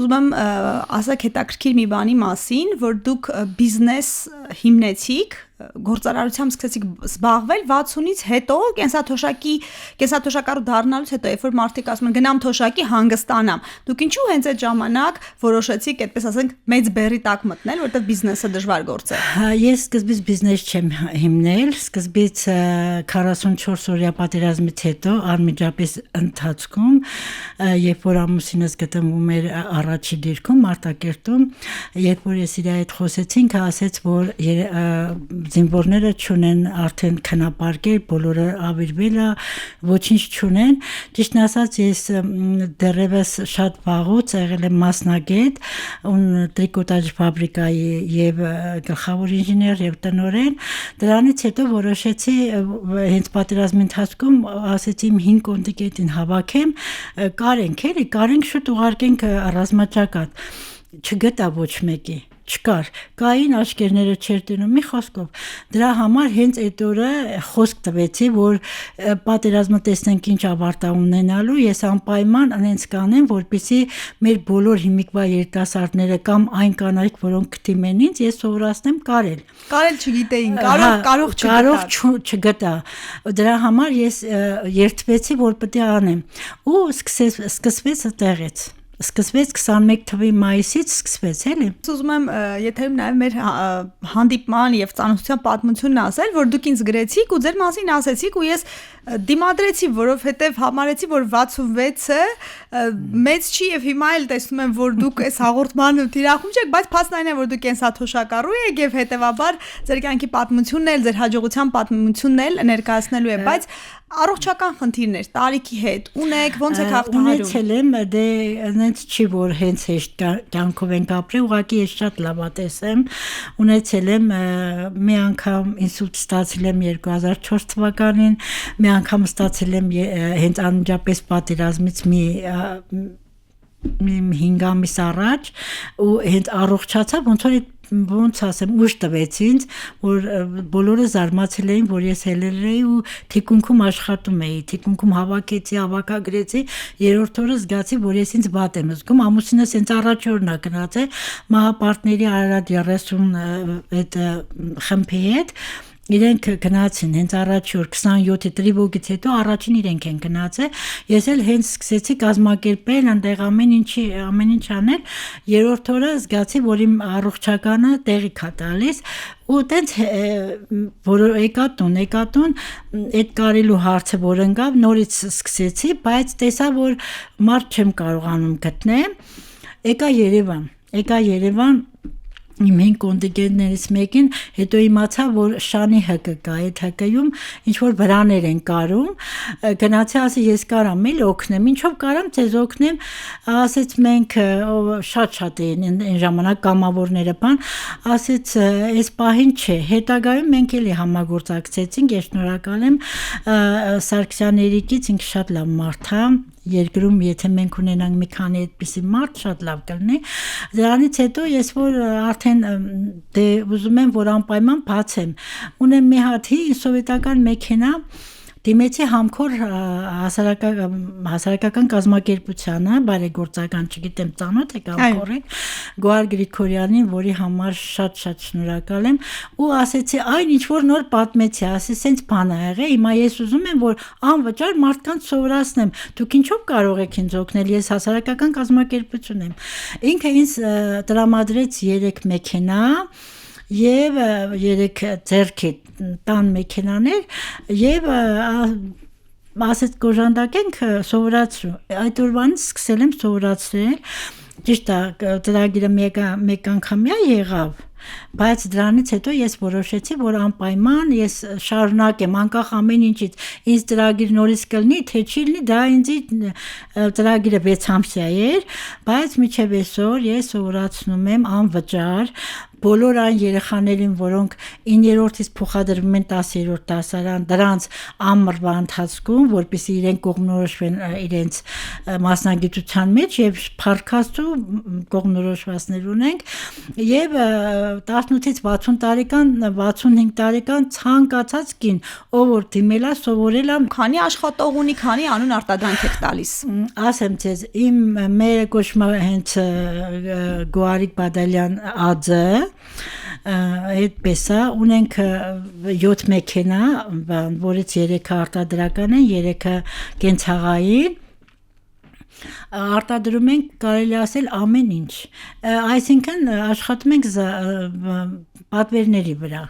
ուզում եմ ասեք հետաքրքիր մի բանի մասին, որ դուք բիզնես հիմնեցիք, գործարարությամբ սկսեցիք զբաղվել 60-ից հետո կենսաթոշակառու դառնալուց հետո, երբ որ մարդիկ ասում են գնամ թոշակի հանգստանամ, դուք ինչու հենց այդ ժամանակ որոշեցիք, այդպես ասենք, մեծ բեռի տակ մտնել, որտեղ բիզնեսը դժվար գործ է։ Ես սկզբից բիզնես չեմ հիմնել, սկզբից 44 օրյա պատերազմից հետո անմիջապես ընթացքում, երբ որ ամուսինս գտնվում էր առաջի դիրքում Մարտակերտում, երբ որ ես իր հետ խոսեցինք, ասեց, որ զինվորները չունեն արդեն քնապարկեր, բոլորը ավիրվել է, ոչինչ չունեն։ Ճիշտն ասած, ես դեռևս շատ վաղուց եղել եմ մասնագետ տրիկոտաժ ֆաբրիկայի եւ գլխավոր ինժեներ եւ տնօրեն։ Դրանից հետո որոշեցի հենց պատերազմի ընթացքում ասեցի իմ 5 կոնտինգենտին հավաքեմ, կարենք շուտ ուղարկենք ռազմաճակատ։ Չգտա ոչ մեկի։ Չկար, կային աչքերները չեր տնում, մի խոսքով։ Դրա համար հենց այդ օրը խոսք տվեցի, որ պատերազմը տեսնենք ինչ ավարտ ունենալու, ես անպայման անենց կանեմ, որպեսզի մեր բոլոր հիմիկվա երիտասարդները կամ այն կանայք, որոնք կդիմեն ինձ, ես սովորացնեմ կարել։ Կարել չգիտեին, կարող չգտա։ Դրա համար ես երդվեցի, որ պետք է անեմ։ Ու սկսվեց այդտեղից։ Սկսվեց 21 թվականի մայիսից սկսվեց, էլի։ Ուզում եմ եթերում նաև մեր հանդիպման եւ ծանոթության պատմությունն ասել, որ դուք ինձ գրեցիք ու ձեր մասին ասեցիք ու ես դիմադրեցի, որովհետեւ համարեցի, որ 66-ը մեծ չի եւ հիմա էլ տեսնում եմ, որ դուք այս հաղորդման թիրախում չեք, բայց փաստն այն է, որ դուք կենսաթոշակառու եք եւ հետեւաբար ձեր կյանքի պատմությունն էլ, ձեր հաջողության պատմությունն էլ ներկայացնելու է, բայց առողջական խնդիրներ տարիքի հետ ունեք, ոնց եք հաղթահարում։ Ունեցել եմ, դե այնց չի որ հենց հեշտ կյանքով ենք ապրել, ուղղակի ես շատ լավատես եմ։ Ունեցել եմ մի անգամ ինսուլտ ստացել եմ 2004 թվականին, մի անգամ ստացել եմ հենց անմիջապես պատերազմից մի 5 ամիս առաջ ու հենց առողջացա, ոնց ասեմ, ուժ տվեց ինձ, որ բոլորը զարմացել էին, որ ես ելել էի ու թիկունքում աշխատում էի, թիկունքում հավաքագրեցի, երրորդ օրը զգացի, որ ես ինձ վատ եմ զգում, ամուսինս ինձ առաջ օրն է գնացել Մահապարտների Արարատ 30 այդ խմբի հետ, իրենք գնացին հենց առաջի օր 27-ի տրիվոգից հետո առաջին իրենք են գնացել, ես էլ հենց սկսեցի կազմակերպել, այնտեղ ամեն ինչ անել, երրորդ օրը զգացի, որ իմ առողջականը տեղի կա տալիս ու տենց որ եկա տուն, այդ կարելու հարցը որ ընկավ, նորից սկսեցի, բայց տեսա, որ մարդ չեմ կարողանում գտնեմ, եկա Երևան իմ 5 կոնտինգենտներից մեկին, հետո իմացա, որ շանի ՀԿ կա, այդ ՀԿ-ում ինչ-որ վրաներ են կարում, գնացի ասի, ես կարամ էլ օգնեմ, ինչով կարամ ձեզ օգնեմ, ասեց մենք շատ էին այն ժամանակ կամավորները բան, ասեց, այս պահին չէ, հետագայում մենք էլի համագործակցեցինք, ես շնորհակալ եմ Սարգսյան Երիկից, ինքը շատ լավ մարդ է, երկրում եթե մենք ունենանք մի քանի այդպիսի մարդ շատ լավ կլինի դրանից հետո ես որ արդեն դե ուզում եմ որ անպայման բացեմ ունեմ մի հատ սովետական մեքենա դիմեցի համքոր հասարակական կազմակերպությանը բարեգործական չգիտեմ ծանոթ եք համքորին Գոհար Գրիգորյանին որի համար շատ շնորհակալ եմ ու ասեցի այն ինչ որ նոր պատմեցի ասի սենց բան ա եղել հիմա ես ուզում եմ որ անվճար մարդկանց սովորացնեմ դուք ինչով կարող եք ինձ օգնել ես հասարակական կազմակերպություն եմ ինքը ինձ տրամադրեց 3 մեքենա Եվ 3 ձեռքի տան մեքենաներ եւ ասեց կոժանդակենք սովորացրու այդ օրվանից սկսել եմ սովորացրել ճիշտ է ծրագիրը մեկ անգամյա եղավ բայց դրանից հետո ես որոշեցի որ անպայման ես շարունակեմ անկախ ամեն ինչից ինձ ծրագիր նորից կլինի թե չի լինի դա ինձ ծրագիրը 6 ամսյա էր բայց միջև այսօր ես սովորացնում եմ անվճար բոլոր այն երեխաներին, որոնք 9-ից փոխադրվում են 10-րդ դասարան, դրանց ամռվա ընթացքում, որպեսզի իրենք կողմնորոշվեն իրենց մասնագիտության մեջ եւ փառքաստու կողմնորոշվածներ ունենք եւ 18-ից 60 տարեկան 65 տարեկան ցանկացած կին, ով որ դիմել է սովորել է քանի աշխատող ունի, քանի անուն արտադրանք եք տալիս։ Ասեմ ձեզ, մեր կոչումը հենց Գոհարիկ Բադալյան ԱՁ այդպես է, ունենք 7 մեքենա, որից 3-ը արտադրական են, 3-ը կենցաղային արտադրում ենք կարելի ասել ամեն ինչ, այսինքն աշխատում ենք պատվերների վրա,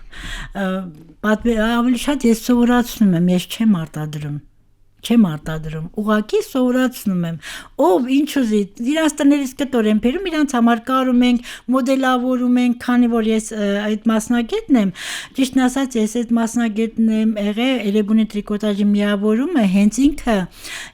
ավելի շատ ես սովորացնում եմ, ես չեմ արտադրում, ուղղակի սովորացնում եմ, ով ինչ ուզի, իրանց տներից կտոր եմ բերում, իրանց համար կարում ենք, մոդելավորում ենք, քանի որ ես այդ մասնագետն եմ, ճիշտն ասած ես այդ մասնագետն եմ եղել Էրեբունի տրիկոտաժի միավորումը, հենց ինքը,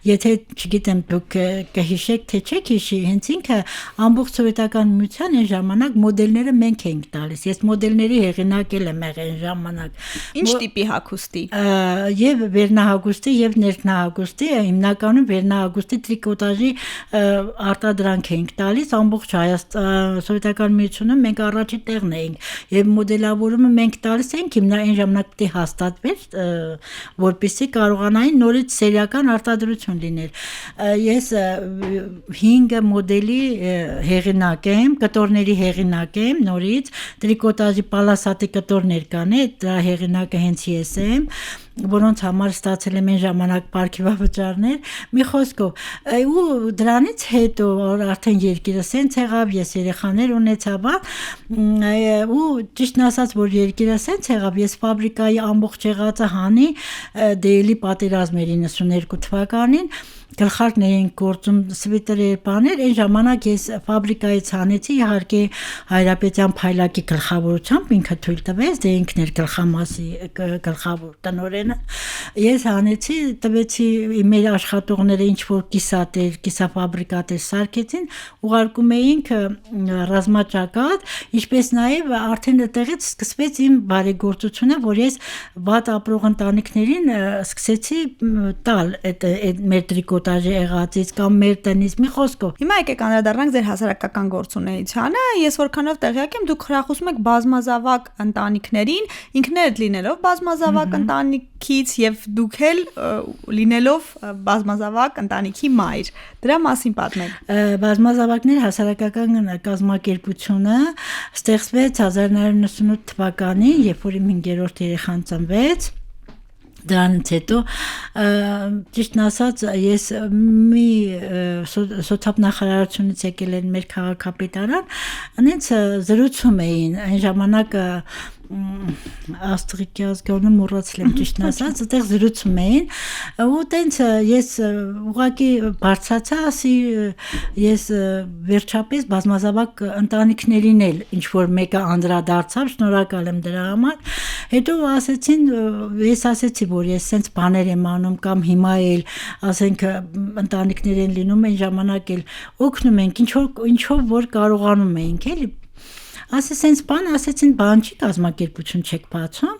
եթե չգիտեմ դուք կհիշեք, թե չեք հիշի, հենց ինքը ամբողջ սովետական միության այն ժամանակ մոդելները մենք էինք տալիս, ես մոդելների հեղինակել եմ եղել այն ժամանակ։ Ինչ տիպի հագուստի։ Եվ վերնահագուստի եւ ներքնահագուստի, հիմնականում վերնահագուստի տրիկոտաժի արտադրանք էինք տալիս ամբողջ Սովետական միությունում մենք առաջի տեղն էինք եւ մոդելավորումը մենք տալիս էինք այն ժամանակ պետք է հաստատվեր որպեսզի կարողանային նորից սերիական արտադրություն լիներ ես 5 մոդելի հեղինակ եմ կտորների հեղինակ եմ նորից տրիկոտաժի պալասատի կտորներ կան դրա հեղինակը հենց ես եմ որոնց համար ստացել եմ այն ժամանակ պարգևավճարներ մի խոսքով ու դրանից հետո արդեն երկիրը սենց եղավ ես երեխաներ ունեցա ու ճիշտն ասած որ երկիրը սենց եղավ ես ֆաբրիկայի ամբողջ եղածը հանի դեյլի պատերազմը 92 թվականին գլխարկներ էին գործում սվիտերեր բաներ այն ժամանակ ես ֆաբրիկայից հանեցի իհարկե Հայրապետյան Փայլակի գլխավորությամբ ինքը թույլ տվեց դե ինքն էր գլխամասի գլխավոր տնօրենը ես հանեցի տվեցի մեր աշխատողները ինչ որ կիսաֆաբրիկատեր սարքեցին ուղարկում էինք ռազմաճակատ ինչպես նաև արդեն այդտեղից սկսվեց իմ բարեգործությունը որ ես վատ ապրող ընտանիքներին սկսեցի տալ այդ մեր տրիկոտաժի եղածից կամ մեր տնից մի խոսքով հիմա եկեք անդրադառնանք ձեր հասարակական գործունեությանը ես որքանով տեղյակ եմ դուք խրախուսում եք բազմազավակ ընտանիքներին ինքներդ լինելով բազմազավակ ընտանիքից եւ դուք էլ լինելով բազմազավակ ընտանիքի մայր դրա մասին պատմեք բազմազավակներ հասարակական կազմակերպությունը ստեղծվեց 1998 թվականին երբ որ իմ 5-րդ երեխան ծնվեց դրանից հետո ճիշտն ասած ես մի սոցիալնախարարությունից եկել են մեր քաղաքապետարան այնց զրուցում էին այն ժամանակ Աստղիկի ազգանունը մոռացել եմ ճիշտն ասած, այդտեղ զրուցում էին, ու տենց ես ուղղակի բարձրացա, ասի ես վերջապես բազմազավակ ընտանիքներին էլ ինչ որ մեկը անդրադարձավ, շնորհակալ եմ դրա համար։ Հետո ասեցին, ես ասեցի, որ ես սենց բաներ եմ անում կամ հիմա էլ, ասենք ընտանիքներ են լինում, այն ժամանակ էլ օգնում ենք, ինչով որ կարողանում ենք, էլի ասեցին բան չի կազմակերպություն չեք բացում,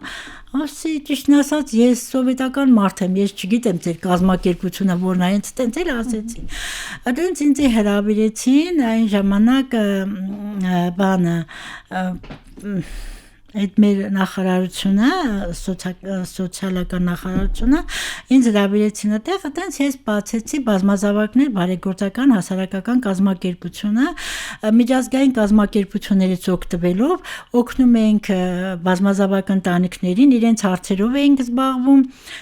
ասի ճիշտն ասած ես սովետական մարդ եմ, ես չգիտեմ ձեր կազմակերպությունը որն է, հենց տենց էլ ասեցի։ Այդպես ինձ հրավիրեցին այն ժամանակ բանը այդ մեր նախարարությունը, սոցիալական նախարարությունը ինձ հրավիրեցին այդտեղ, այդպես ես բացեցի բազմազավակներ բարեգործական հասարակական կազմակերպությունը, միջազգային կազմակերպություններից օգտվելով օգնում ենք բազմազավակ ընտանիքներին, իրենց հարցերով ենք զբաղվում,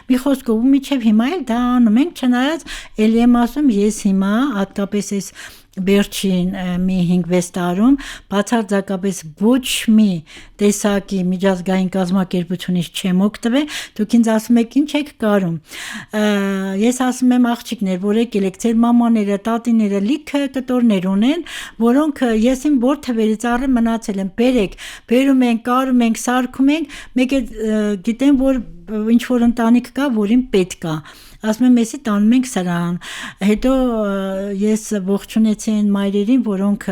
մի խոսքով ու մինչև հիմա էլ դա անում ենք, չնայած ելի եմ ասում, ես հիմա հատկապես այս վերջին մի 5-6 տարում բացարձակապես ոչ մի տեսակի միջազգային կազմակերպությունից չեմ օգտվել, դուք ինձ ասում եք ինչ եք կարում, ես ասում եմ աղջիկներ, որ եկել եք ձեր մամաները, տատիները լիքը կտորներ ունեն, որոնք ես իմ որդևերից առը մնացել եմ, բերում ենք, կարում ենք, սարքում ենք, մեկ է գիտեմ, որ ինչ որ ընտանիք կա, որին պետք է ասում եմ եսի տանում ենք սրան հետո ես ողջունեցի այն մայրերին որոնք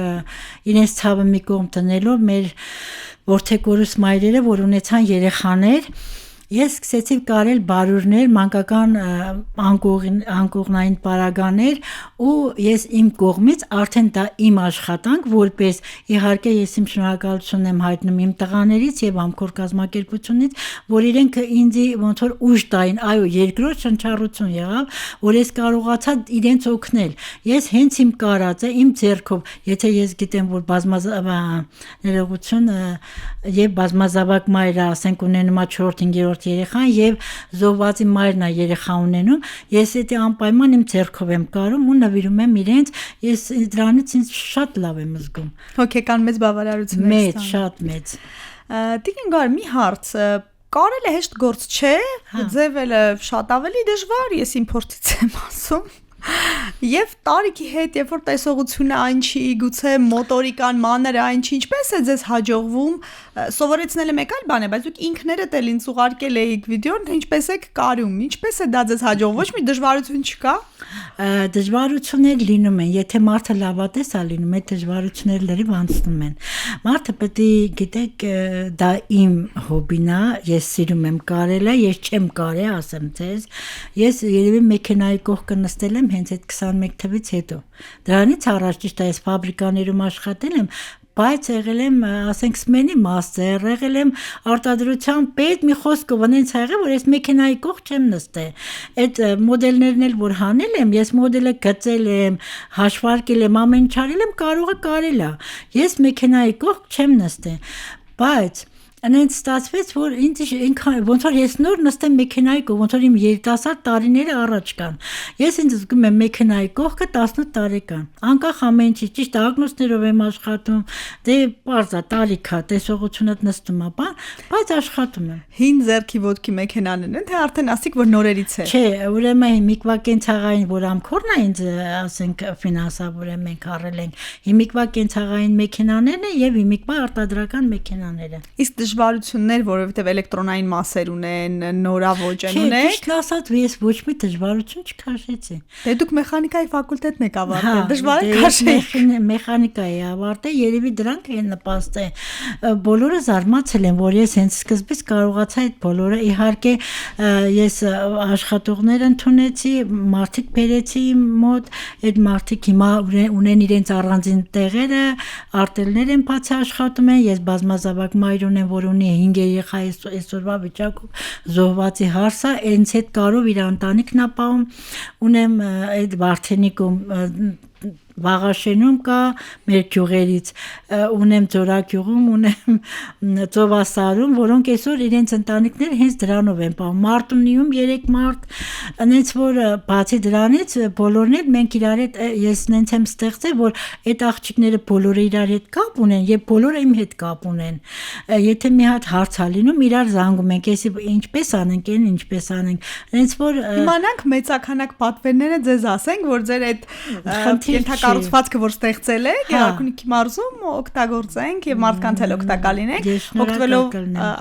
իրենց ցավը մի կողմ տնելով մեր որդեկորուս մայրերը, որ ունեցան երեխաներ, ես սկսեցի կարել բարուրներ, մանկական անկողնային պարագաներ ու ես իմ կողմից արդեն դա իմ աշխատանք, որպես իհարկե ես իմ շնորհակալությունն եմ հայտնում իմ տղաներից եւ ամքոր կազմակերպությունից, որ իրենք ինձ ոնց որ ուժ տային, այո, երկրորդ շնչառություն եղավ, որ ես կարողացա իրենց օգնել։ Ես հենց իմ կարածը, իմ ձեռքով, եթե ես գիտեմ, որ ներողություն եւ բազմազավակ մայրը, ասենք ունենում է 4-5-րդ երեխան եւ զոհվածի մայրն է երեխա ունենում, ես դա անպայման իմ ձեռքով եմ կարում ու նվիրում եմ իրենց, ես դրանից ինձ շատ լավ եմ զգում։ Հոգեկան մեծ բավարարություն է մեծ, շատ մեծ։ Տիկին Գար, մի հարց, կարելը հեշտ գործ չէ, ձևելը շատ ավելի դժվար, ես իմ փորձից եմ ասում։ Եվ տարիքի հետ, երբ որ տեսողությունը այն չի, գուցե մոտորիկան, մանրը այն չի, ինչպես է ձեզ հաջողվում, սովորեցնելը մեկ այլ բան է, բայց դուք ինքներդ էլ ինձ ուղարկել էիք վիդեոն, թե ինչպես եք կարում, ինչպես է դա ձեզ հաջողվում, ոչ մի դժվարություն չկա։ Դժվարություններ լինում են, եթե մարդը լավատես է լինում, այդ դժվարությունները լրիվ անցնում են։ Մարդը պետք է գիտեք, դա իմ հոբին է, ես սիրում եմ կարելը, ես չեմ կարել, ասեմ ձեզ, ես երևի մեքենայի կողքը նստել եմ հենց այդ 21 թվից հետո։ Դրանից առաջ ճիշտ է, ես ֆաբրիկաներում աշխատել եմ, բայց եղել եմ, ասենք, սմենի մաստեր, եղել եմ արտադրության պետ, մի խոսքով այնց եղել, որ ես մեքենայի կողք չեմ նստել։ Այդ մոդելներն էլ որ հանել եմ, ես մոդելը գծել եմ, հաշվարկել եմ, ամեն ինչ արել եմ, կարող է կարել է։ Ես մեքենայի կողք չեմ նստել, բայց Անենց ստացվեց, որ ինձ ոնց որ ես նոր նստեմ մեքենայի կողք, ոնց որ իմ երիտասարդ տարիները առաջ կան։ Ես ինձ զգում եմ մեքենայի կողքը 18 տարեկան։ Անկախ ամեն ինչի, ճիշտ ագնոսներով եմ աշխատում, դե պարզ է, տարիք է, տեսողությունդ նստում է, բայց աշխատում եմ։ Հին ձեռքի ոտքի մեքենան են, թե արդեն ասիկ որ նորերից է։ Չէ, ուրեմն հիմիկվա կենցաղային, որ ամքորն է ինձ, ասենք, ֆինանսավորել մենք առել ենք։ Հիմիկվա կենցաղային մեքենաներն են եւ հիմիկվա արտադրական մեքենաները։ Իսկ դժվարություններ, որովհետև էլեկտրոնային մասեր ունեն, նորավոճ են ունեն։ Ճիշտ ասած, ես ոչ մի դժվարություն չքաշեցի։ Դե դուք մեխանիկայի ֆակուլտետն եք ավարտել, դժվար է քաշել։ Մեխանիկայի ավարտել, երևի դրանք են նպաստել։ Բոլորը զարմացել են, որ ես հենց սկզբից կարողացա այդ բոլորը, իհարկե ես աշխատողներ ընդունեցի, մարդիկ բերեցի մոտ, այդ մարդիկ հիմա ունեն իրենց առանձին տեղերը, արտելներ են բացի աշխատում են, ես բազմազավակ մայր ունեմ, որ ունի 5 երեխա այսօրվա վիճակում զոհվածի հարսը, այնց հետ կարով իր ընտանիքն ապահում, ունեմ այդ Վարդենիկում Վաղաշենում կա մեր գյուղերից, ունեմ Ձորագյուղում, ունեմ Ծովասարում, որոնք այսօր իրենց ընտանիքները հենց դրանով են պահում։ Մարտունիում 3 մարդ, այնց որ բացի դրանից բոլորն էլ մենք իրար հետ ես նենց եմ ստեղծել, որ այդ աղջիկները բոլորը իրար հետ կապ ունեն եւ բոլորը իմ հետ կապ ունեն։ Եթե մի հատ հարց է լինում, իրար զանգում ենք, էսի ինչպես անենք, ինչպես անենք։ Այնց որ իմանանք մեծականակ պատվերները ձեզ ասենք, որ ձեր այդ կառուցվածքը, որ ստեղծել եք, Գեղարքունիքի մարզում օգտագործենք եւ մարդկանց էլ օգտակար լինենք, օգտվելով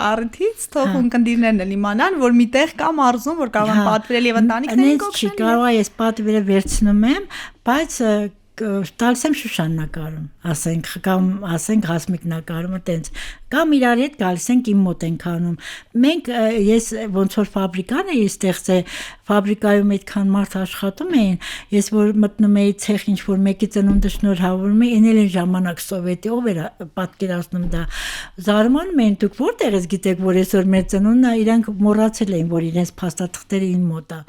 առիթից, թող ունկնդիրներն էլ իմանան, որ միտեղ կա մարզում, որ կարող են պատվիրել եւ ընտանիքներին օգնել։ Կարող է ես պատվերը վերցնում եմ, բայց տալիս եմ Շուշաննակարում, ասենք Հասմիկնակարում, այտենց կամ իրար հետ գալիս ենք իմ մոտ ենք անում։ Մենք ես ոնց որ ֆաբրիկան էի ստեղծել, ֆաբրիկայում այդքան մարդ աշխատում էին, ես որ մտնում էի ցեխ ինչ որ մեկի ծնունդը շնորհավորում էի, էնել են ժամանակ սովետի, ով էր պատկերացնում դա։ Զարմանում էին, դուք որտեղ ես գիտեք, որ այսօր մեր ծնունդն է, իրանք մոռացել էին, որ իրենց փաստաթղթերը իմ մոտ է։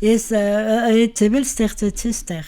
Ես այդ ձևել ստեղծեցի ստեղ։